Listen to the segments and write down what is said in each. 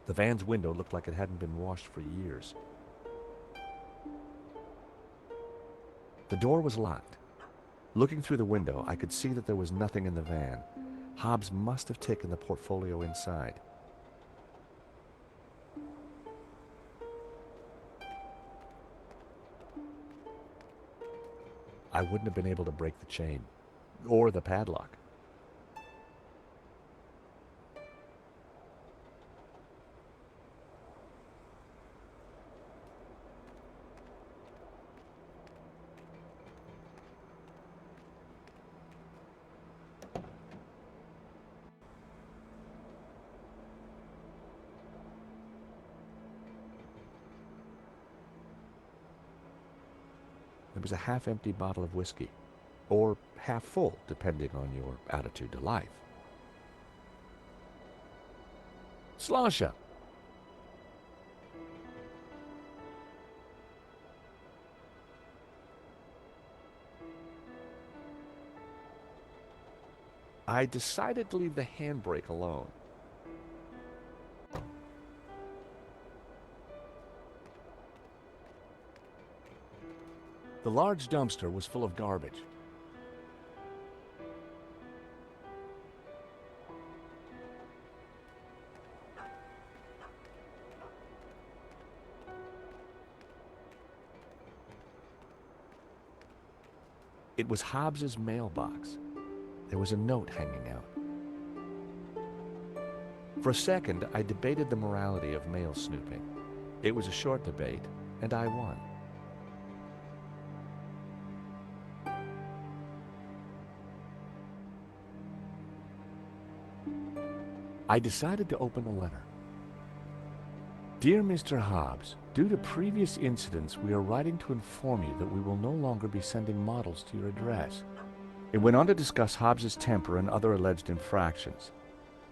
The van's window looked like it hadn't been washed for years. The door was locked. Looking through the window, I could see that there was nothing in the van. Hobbs must have taken the portfolio inside. I wouldn't have been able to break the chain, or the padlock. There was a half-empty bottle of whiskey, or half full, depending on your attitude to life. Slosha! I decided to leave the handbrake alone. The large dumpster was full of garbage. It was Hobbs's mailbox. There was a note hanging out. For a second, I debated the morality of mail snooping. It was a short debate, and I won. I decided to open the letter. Dear Mr. Hobbs, due to previous incidents, we are writing to inform you that we will no longer be sending models to your address. It went on to discuss Hobbs's temper and other alleged infractions,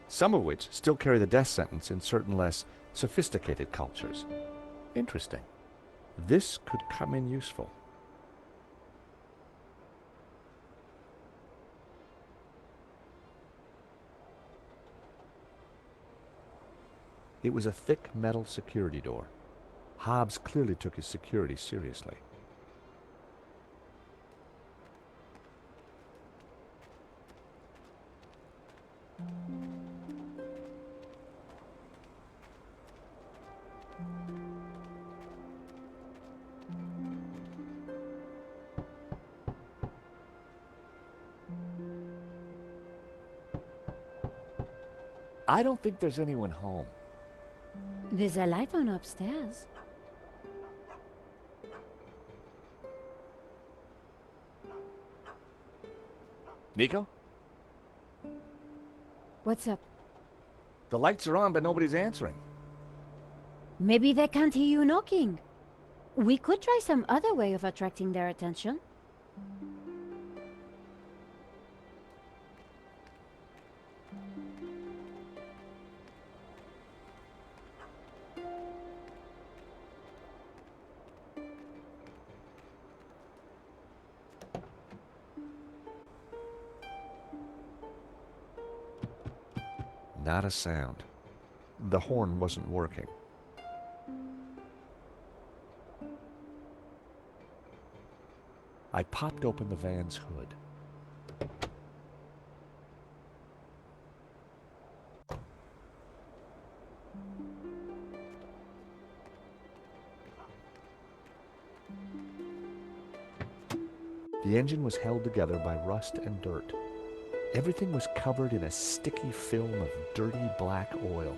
some of which still carry the death sentence in certain less sophisticated cultures. Interesting. This could come in useful. It was a thick metal security door. Hobbs clearly took his security seriously. I don't think there's anyone home. There's a light on upstairs. Nico? What's up? The lights are on, but nobody's answering. Maybe they can't hear you knocking. We could try some other way of attracting their attention. Not a sound. The horn wasn't working. I popped open the van's hood. The engine was held together by rust and dirt. Everything was covered in a sticky film of dirty black oil.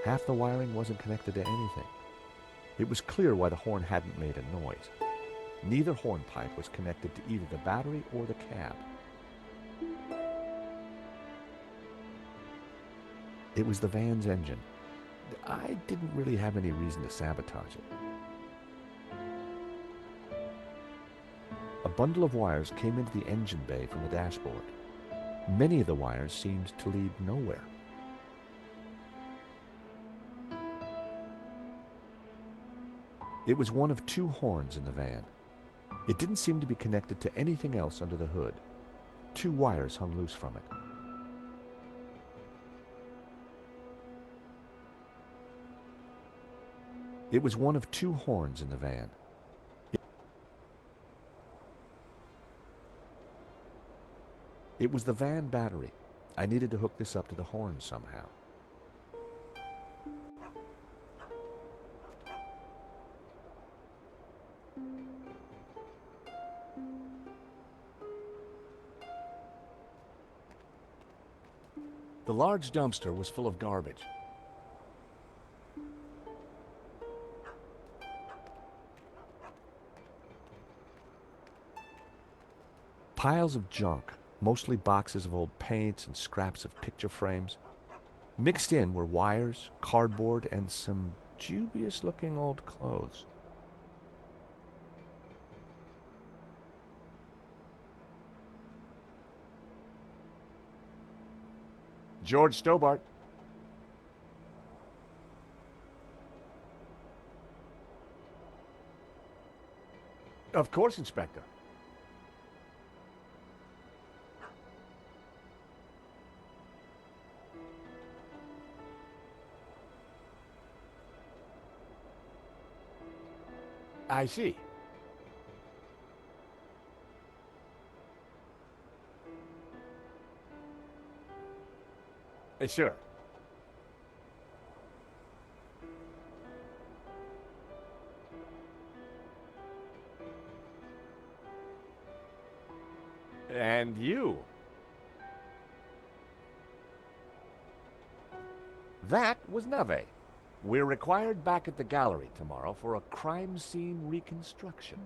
Half the wiring wasn't connected to anything. It was clear why the horn hadn't made a noise. Neither hornpipe was connected to either the battery or the cab. It was the van's engine. I didn't really have any reason to sabotage it. A bundle of wires came into the engine bay from the dashboard. Many of the wires seemed to lead nowhere. It was one of two horns in the van. It didn't seem to be connected to anything else under the hood. Two wires hung loose from it. It was one of two horns in the van. It was the van battery. I needed to hook this up to the horn somehow. The large dumpster was full of garbage. Piles of junk, mostly boxes of old paints and scraps of picture frames. Mixed in were wires, cardboard, and some dubious-looking old clothes. George Stobart. Of course, Inspector. I see. Sure. And you. That was Nave. We're required back at the gallery tomorrow for a crime scene reconstruction.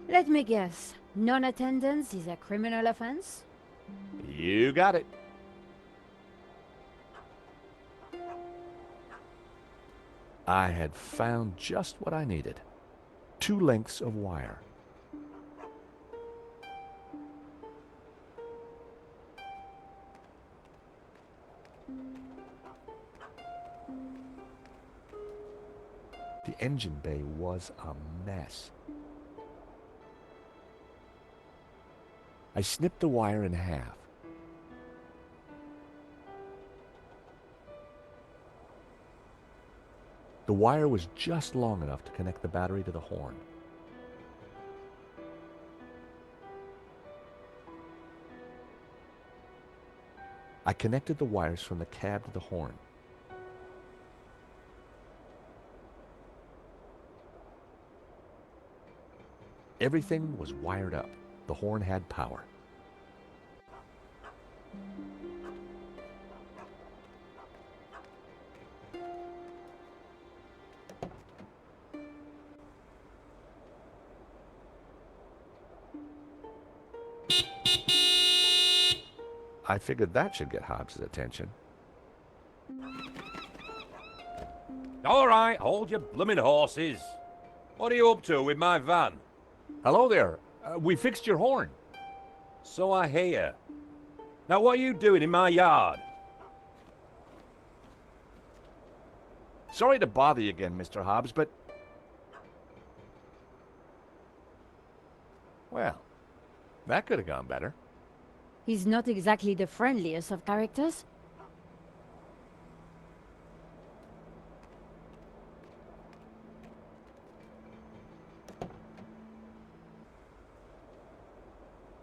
Let me guess. Non-attendance is a criminal offense? You got it. I had found just what I needed. 2 lengths of wire. The engine bay was a mess. I snipped the wire in half. The wire was just long enough to connect the battery to the horn. I connected the wires from the cab to the horn. Everything was wired up. The horn had power. I figured that should get Hobbs' attention. All right, hold your blooming horses. What are you up to with my van? Hello there. We fixed your horn. So I hear. Now what are you doing in my yard? Sorry to bother you again, Mr. Hobbs, but... Well, that could have gone better. He's not exactly the friendliest of characters.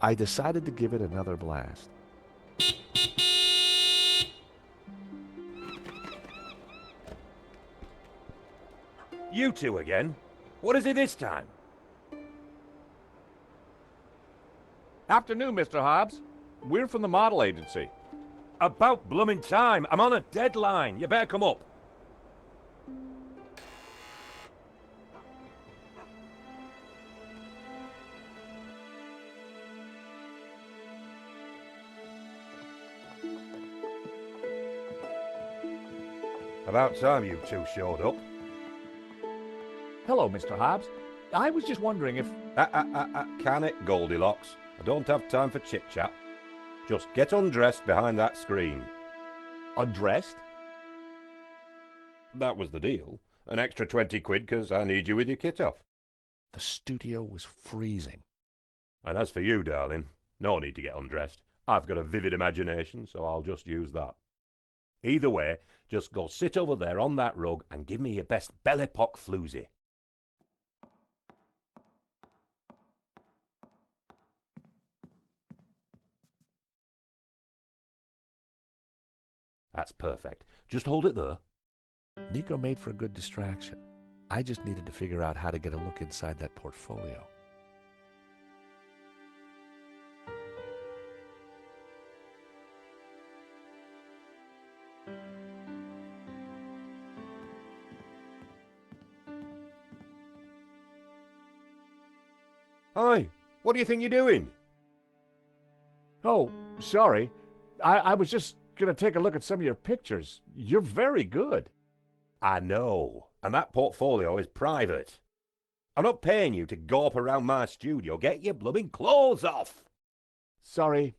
I decided to give it another blast. You two again? What is it this time? Afternoon, Mr. Hobbs. We're from the model agency. About blooming time. I'm on a deadline. You better come up. About time you two showed up. Hello, Mr. Hobbs. I was just wondering if... Can it, Goldilocks? I don't have time for chit-chat. Just get undressed behind that screen. Undressed? That was the deal. An extra 20 quid because I need you with your kit off. The studio was freezing. And as for you, darling, no need to get undressed. I've got a vivid imagination, so I'll just use that. Either way, just go sit over there on that rug and give me your best belly pock floozy. That's perfect. Just hold it there. Nico made for a good distraction. I just needed to figure out how to get a look inside that portfolio. Hi, what do you think you're doing? Oh, sorry. I was just gonna take a look at some of your pictures. You're very good. I know, and that portfolio is private. I'm not paying you to gawp around my studio. Get your blooming clothes off! Sorry.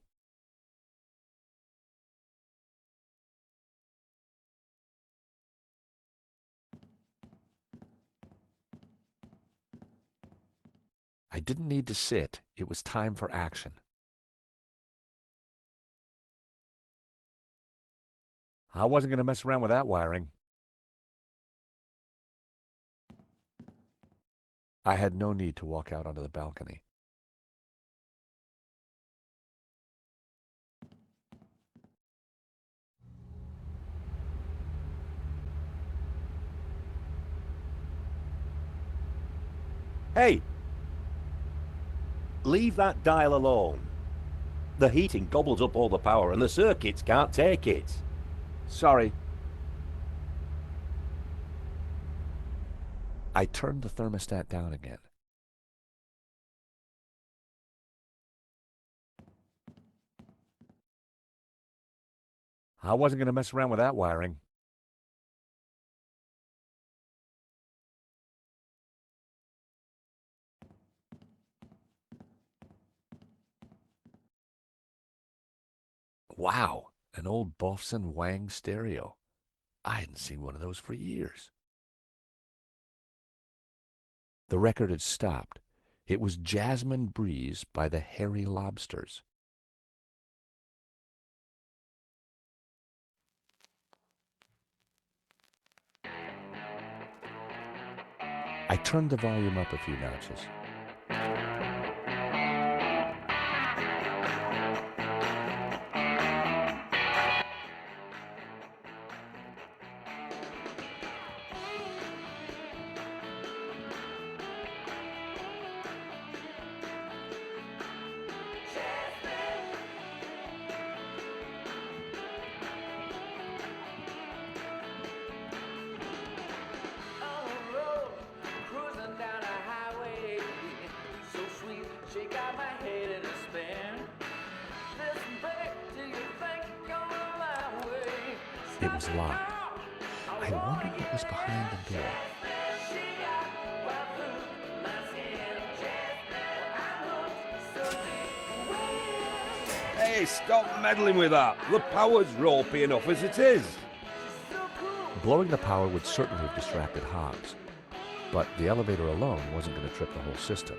I didn't need to sit. It was time for action. I wasn't going to mess around with that wiring. I had no need to walk out onto the balcony. Hey! Leave that dial alone. The heating gobbles up all the power and the circuits can't take it. Sorry. I turned the thermostat down again. I wasn't going to mess around with that wiring. Wow, an old Bofson Wang stereo. I hadn't seen one of those for years. The record had stopped. It was Jasmine Breeze by the Hairy Lobsters. I turned the volume up a few notches. It was locked. I wondered what was behind the door. Hey, stop meddling with that. The power's ropey enough as it is. Blowing the power would certainly have distracted Hobbs, but the elevator alone wasn't going to trip the whole system.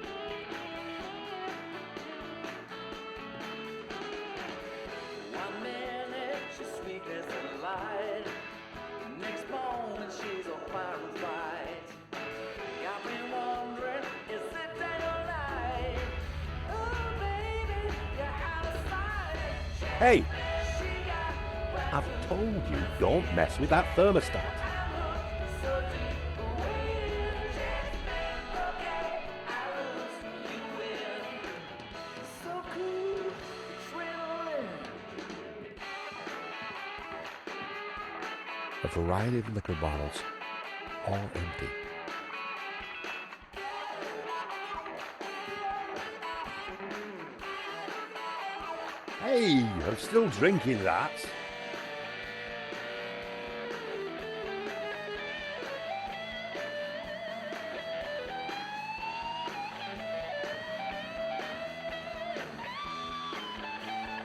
Hey! I've told you, don't mess with that thermostat. A variety of liquor bottles, all empty. Hey, I'm still drinking that.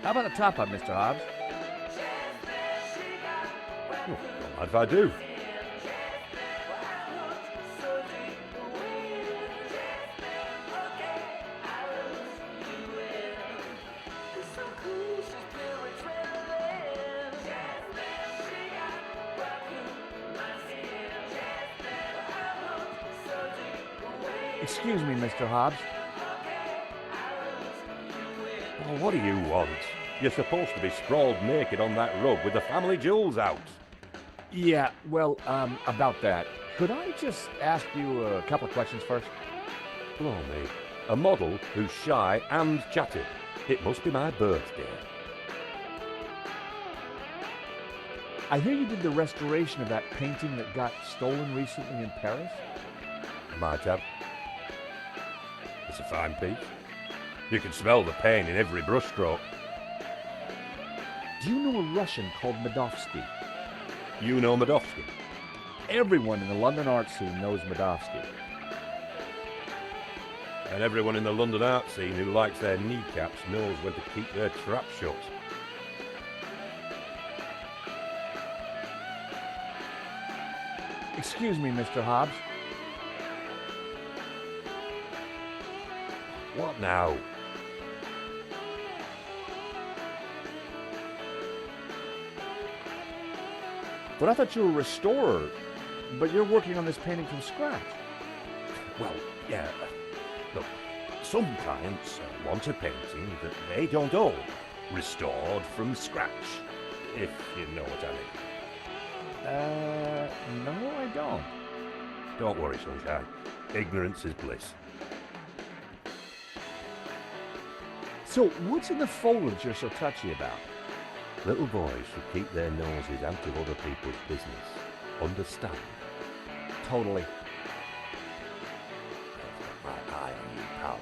How about a top up, Mr. Hobbs? Oh, not mind if I do. Excuse me, Mr. Hobbs. Oh, what do you want? You're supposed to be sprawled naked on that rug with the family jewels out. Yeah, well, about that. Could I just ask you a couple of questions first? Blimey. A model who's shy and chatty. It must be my birthday. I hear you did the restoration of that painting that got stolen recently in Paris? Might have. It's a fine piece. You can smell the pain in every brushstroke. Do you know a Russian called Medovsky? You know Medovsky? Everyone in the London art scene knows Medovsky. And everyone in the London art scene who likes their kneecaps knows when to keep their trap shut. Excuse me, Mr. Hobbs. What now? But I thought you were a restorer, but you're working on this painting from scratch. Well, yeah. Look, some clients want a painting that they don't own, restored from scratch, if you know what I mean. No, I don't. Don't worry, sunshine. Ignorance is bliss. So, what's in the foliage you're so touchy about? Little boys should keep their noses out of other people's business. Understand? Totally. I've got my eye on you, pal.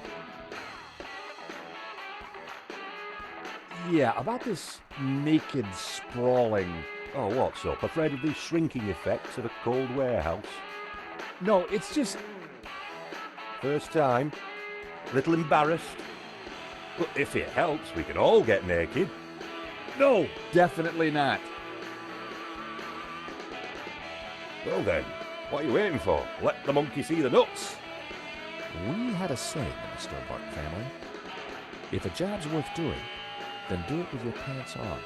Yeah, about this naked sprawling. Oh, what's up? Afraid of the shrinking effects of a cold warehouse? No, it's just. First time? Little embarrassed? Well, if it helps, we can all get naked. No, definitely not. Well then, what are you waiting for? Let the monkey see the nuts. We had a saying in the Stillbark family. If a job's worth doing, then do it with your pants on.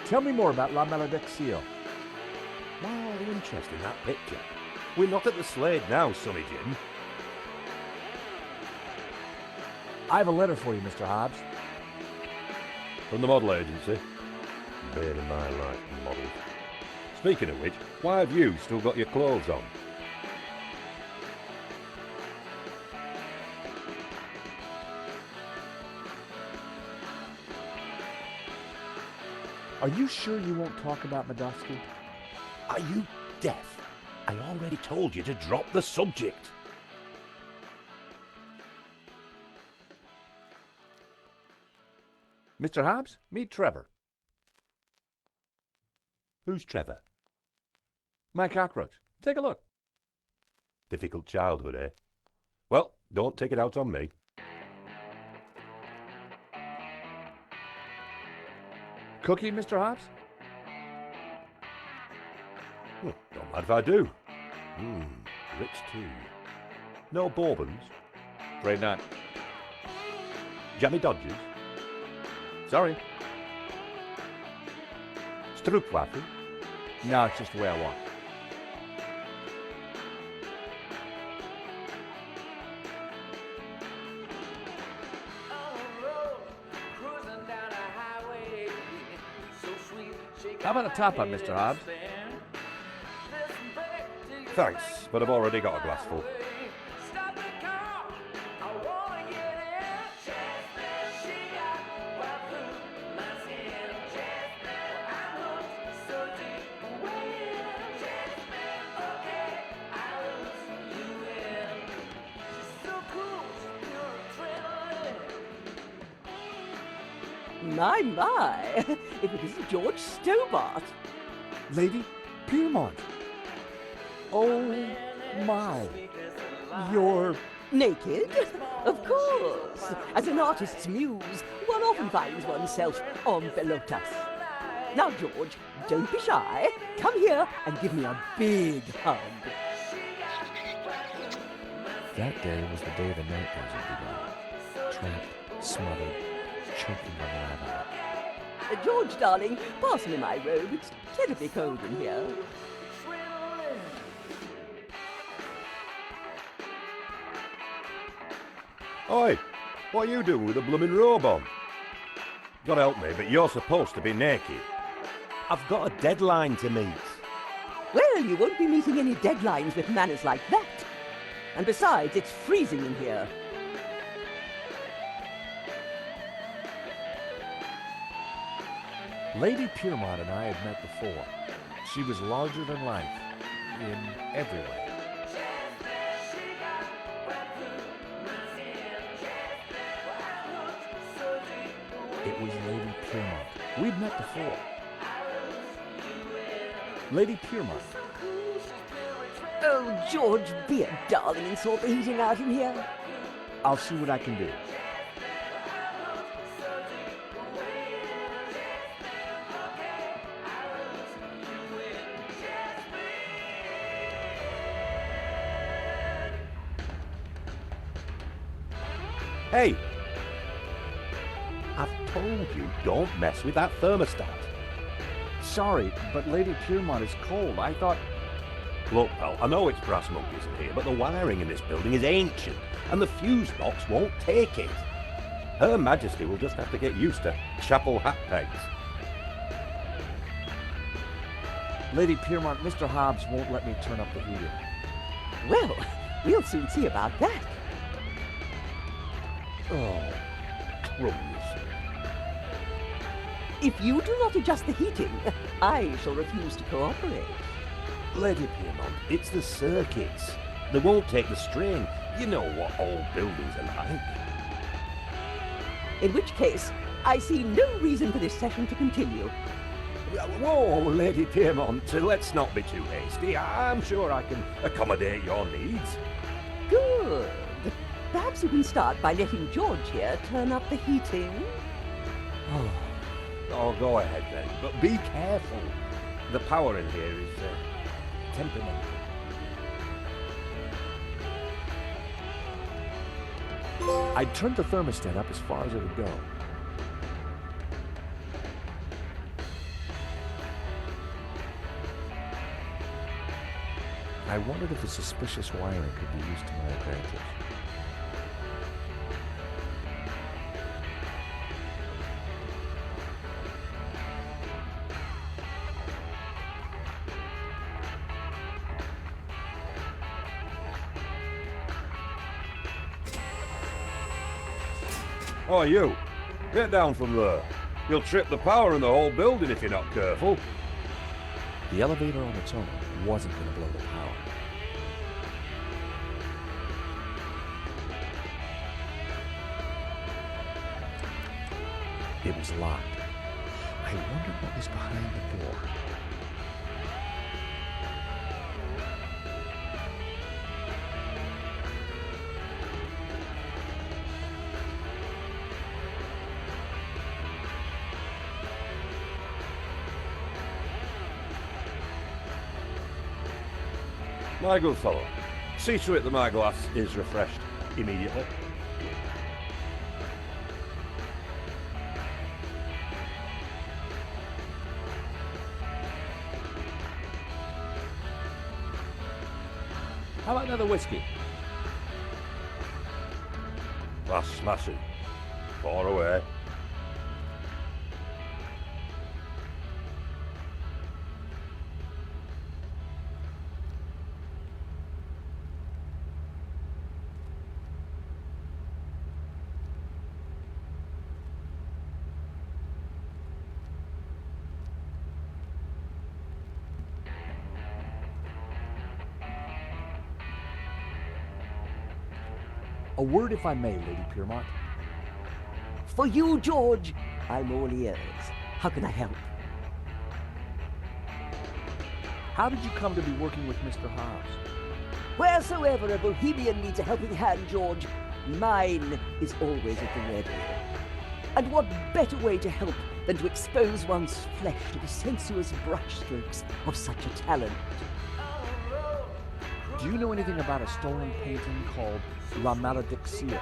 Tell me more about La Malédiction. Why are you interested in that picture? We're not at the Slade now, Sonny Jim. I have a letter for you, Mr. Hobbs. From the model agency. Bane of my life, models. Speaking of which, why have you still got your clothes on? Are you sure you won't talk about Medovsky? Are you deaf? I already told you to drop the subject. Mr. Hobbs, meet Trevor. Who's Trevor? My cockroach. Take a look. Difficult childhood, eh? Well, don't take it out on me. Cookie, Mr. Hobbs? Don't mind if I do. Rich tea. No bourbons? Afraid not. Jammy Dodgers? Sorry. Stroopwafel? No, it's just the way I walk. How about a top-up, Mr. Hobbs? Thanks, but I've already got a glass full. My, if it isn't George Stobart. Lady Piermont. Oh, my. You're... Naked? Of course. As an artist's muse, one often finds oneself en pelotas. Now, George, don't be shy. Come here and give me a big hug. That day was the day the nightmares had begun. Trapped, smothered, choking on the lavender. George, darling, pass me my robe. It's terribly cold in here. Oi, what are you doing with a blooming robe on? God help me, but you're supposed to be naked. I've got a deadline to meet. Well, you won't be meeting any deadlines with manners like that. And besides, it's freezing in here. Lady Piermont and I had met before. She was larger than life, in every way. It was Lady Piermont. We'd met before. Lady Piermont. Oh, George, be a darling and sort the heating out in here. I'll see what I can do. Hey! I've told you, don't mess with that thermostat. Sorry, but Lady Piermont is cold. I thought... Look, pal, I know it's brass monkeys in here, but the wiring in this building is ancient, and the fuse box won't take it. Her Majesty will just have to get used to chapel hat pegs. Lady Piermont, Mr. Hobbs won't let me turn up the heater. Well, we'll soon see about that. Oh, crumbs. If you do not adjust the heating, I shall refuse to cooperate. Lady Piermont, it's the circuits. They won't take the strain. You know what old buildings are like. In which case, I see no reason for this session to continue. Whoa, Lady Piermont, let's not be too hasty. I'm sure I can accommodate your needs. Good. Perhaps you can start by letting George here turn up the heating. Oh, go ahead then, but be careful. The power in here is temperamental. I turned the thermostat up as far as it would go. I wondered if the suspicious wiring could be used to my advantage. Oh, you! Get down from there. You'll trip the power in the whole building if you're not careful. The elevator on its own wasn't going to blow the power. It was locked. I wondered what was behind the door. My good fellow, see to it that my glass is refreshed immediately. How about another whiskey? That's smashing. Pour away. A word, if I may, Lady Piermont. For you, George, I'm all ears. How can I help? How did you come to be working with Mr. Hobbs? Wheresoever a bohemian needs a helping hand, George, mine is always at the ready. And what better way to help than to expose one's flesh to the sensuous brushstrokes of such a talent? Do you know anything about a stolen painting called La Malediction?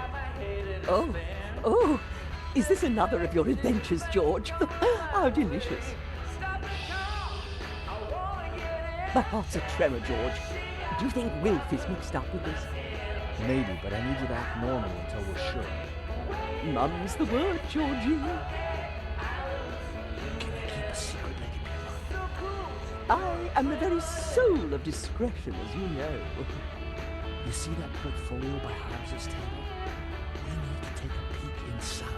Oh, is this another of your adventures, George? How delicious. My heart's a tremor, George. Do you think Wilf is mixed up with this? Maybe, but I need you to act normal until we're sure. Mum's the word, Georgie. Can you keep a secret, Lady Piermont? I am the very soul of discretion, as you know. You see that portfolio by Hobbs's table? We need to take a peek inside.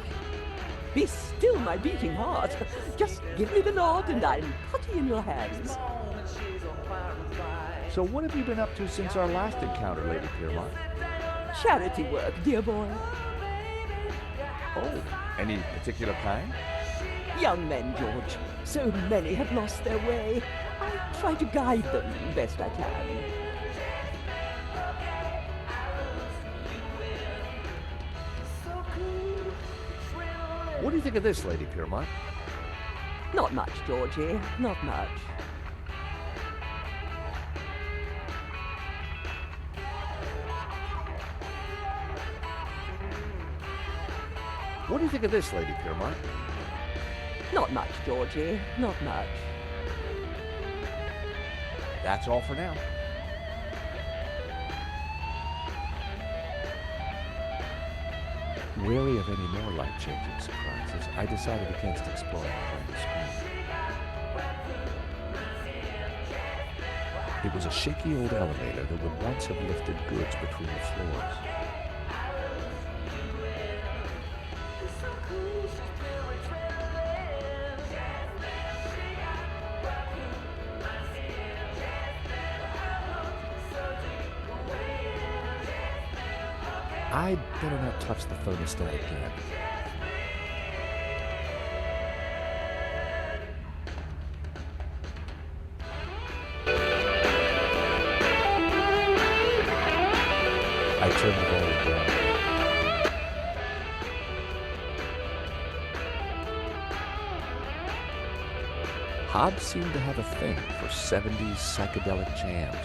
Be still, my beating heart. Just give me the nod and I'm putty in your hands. So what have you been up to since our last encounter, Lady Piermont? Charity work, dear boy. Oh, any particular kind? Young men, George. So many have lost their way. I try to guide them best I can. What do you think of this, Lady Piermont? Not much, Georgie. Not much. What do you think of this, Lady Piermont? Not much, Georgie. Not much. That's all for now. Wary of any more life-changing surprises, I decided against exploring behind the screen. It was a shaky old elevator that would once have lifted goods between the floors. I'd better not touch the thermostat again. I turned the volume down. Hobbs seemed to have a thing for 70s psychedelic jams.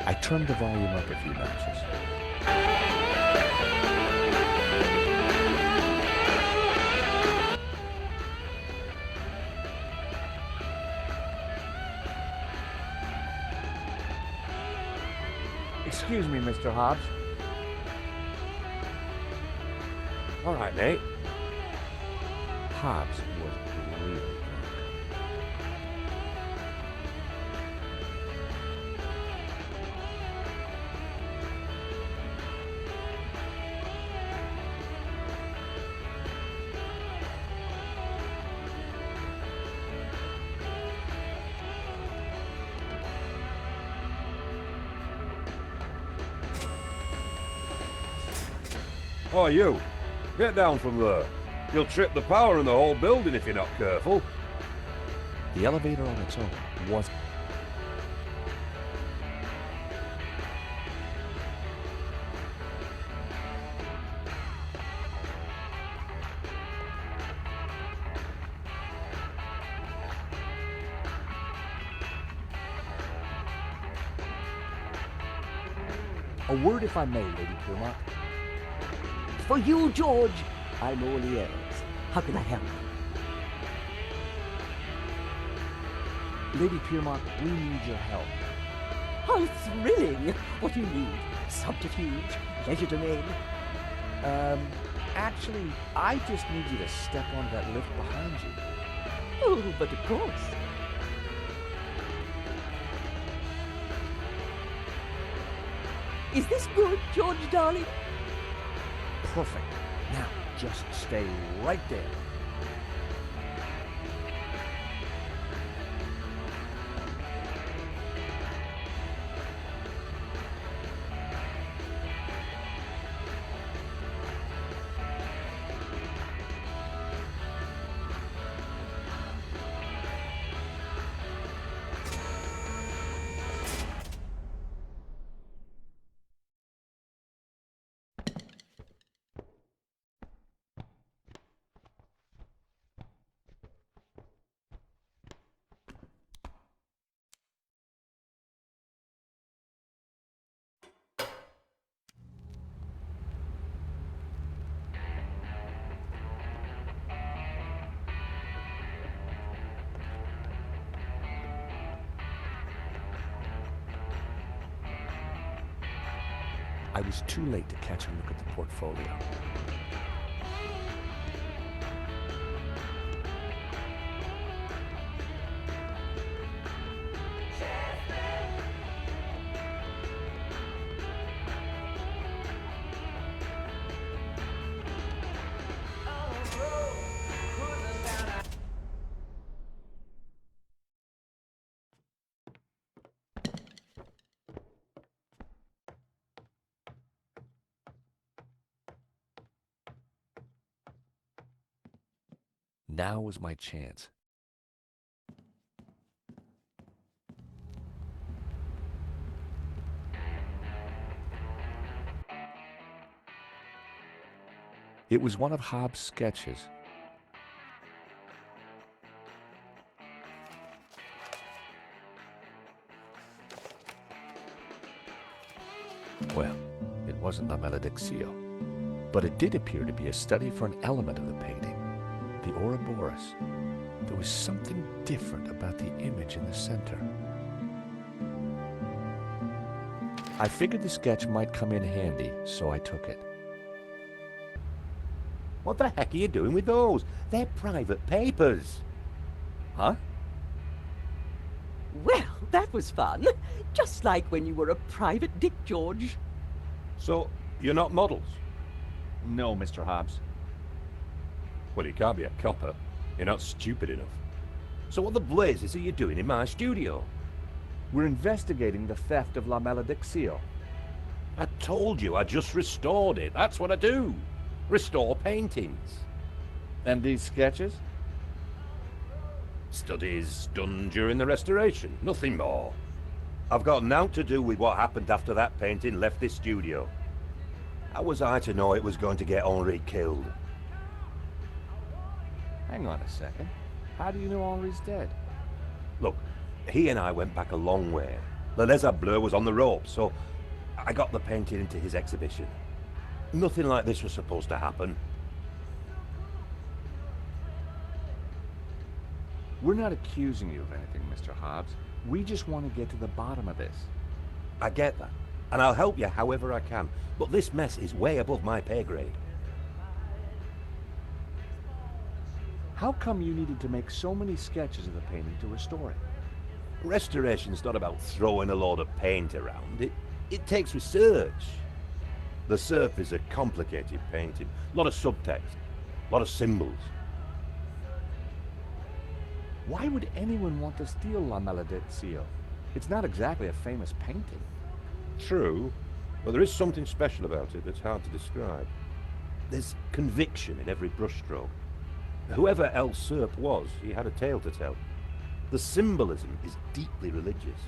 I turned the volume up a few notches. Excuse me, Mr. Hobbs. All right, mate. Hobbs was really drunk. Oh, you. Get down from there. You'll trip the power in the whole building if you're not careful. The elevator on its own was... A word, if I may, Lady Piermont. For you, George, I'm all ears. How can I help? Lady Piermont, we need your help. How thrilling! What do you need? Subterfuge? Leisure domain? Actually, I just need you to step on that lift behind you. Oh, but of course. Is this good, George, darling? Perfect. Now, just stay right there. I was too late to catch a look at the portfolio. Now was my chance. It was one of Hobbs' sketches. Well, it wasn't La Malediccio, but it did appear to be a study for an element of the painting, the Ouroboros. There was something different about the image in the center. I figured the sketch might come in handy, so I took it. What the heck are you doing with those? They're private papers. Huh? Well, that was fun. Just like when you were a private dick, George. So, you're not models? No, Mr. Hobbs. Well, you can't be a copper. You're not stupid enough. So what the blazes are you doing in my studio? We're investigating the theft of La Malediccio. I told you I just restored it. That's what I do. Restore paintings. And these sketches? Studies done during the restoration. Nothing more. I've got nought to do with what happened after that painting left this studio. How was I to know it was going to get Henri killed? Hang on a second. How do you know Henri's dead? Look, he and I went back a long way. Le Lézard Bleu was on the ropes, so I got the painting into his exhibition. Nothing like this was supposed to happen. We're not accusing you of anything, Mr. Hobbs. We just want to get to the bottom of this. I get that, and I'll help you however I can, but this mess is way above my pay grade. How come you needed to make so many sketches of the painting to restore it? Restoration's not about throwing a load of paint around. It takes research. The Serp is a complicated painting. A lot of subtext, a lot of symbols. Why would anyone want to steal La Malediccio? It's not exactly a famous painting. True, but there is something special about it that's hard to describe. There's conviction in every brushstroke. Whoever El Serp was, he had a tale to tell. The symbolism is deeply religious.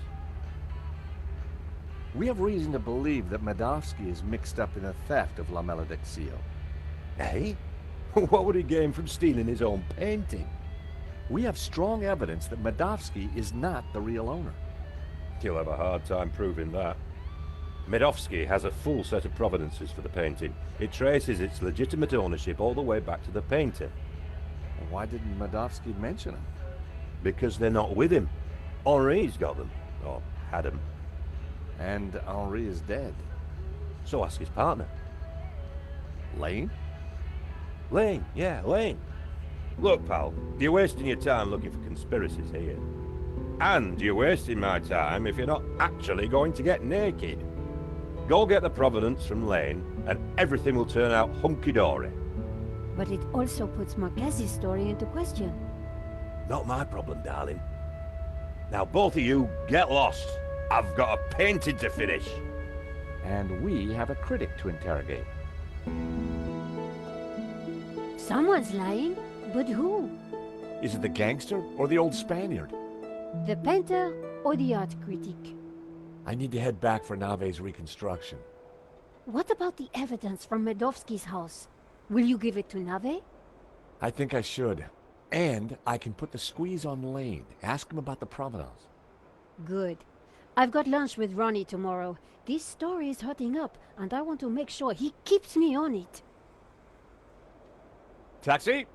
We have reason to believe that Medovsky is mixed up in the theft of La Malediccio. Eh? What would he gain from stealing his own painting? We have strong evidence that Medovsky is not the real owner. He'll have a hard time proving that. Medovsky has a full set of provenances for the painting. It traces its legitimate ownership all the way back to the painter. Why didn't Medovsky mention him? Because they're not with him. Henri's got them. Or had them. And Henri is dead. So ask his partner. Lane? Lane, yeah, Lane. Look, pal, you're wasting your time looking for conspiracies here. And you're wasting my time if you're not actually going to get naked. Go get the provenance from Lane, and everything will turn out hunky-dory. But it also puts Marquez's story into question. Not my problem, darling. Now both of you, get lost. I've got a painting to finish. And we have a critic to interrogate. Someone's lying, but who? Is it the gangster or the old Spaniard? The painter or the art critic? I need to head back for Nave's reconstruction. What about the evidence from Medovsky's house? Will you give it to Nave? I think I should. And I can put the squeeze on Lane. Ask him about the provenance. Good. I've got lunch with Ronnie tomorrow. This story is hotting up, and I want to make sure he keeps me on it. Taxi!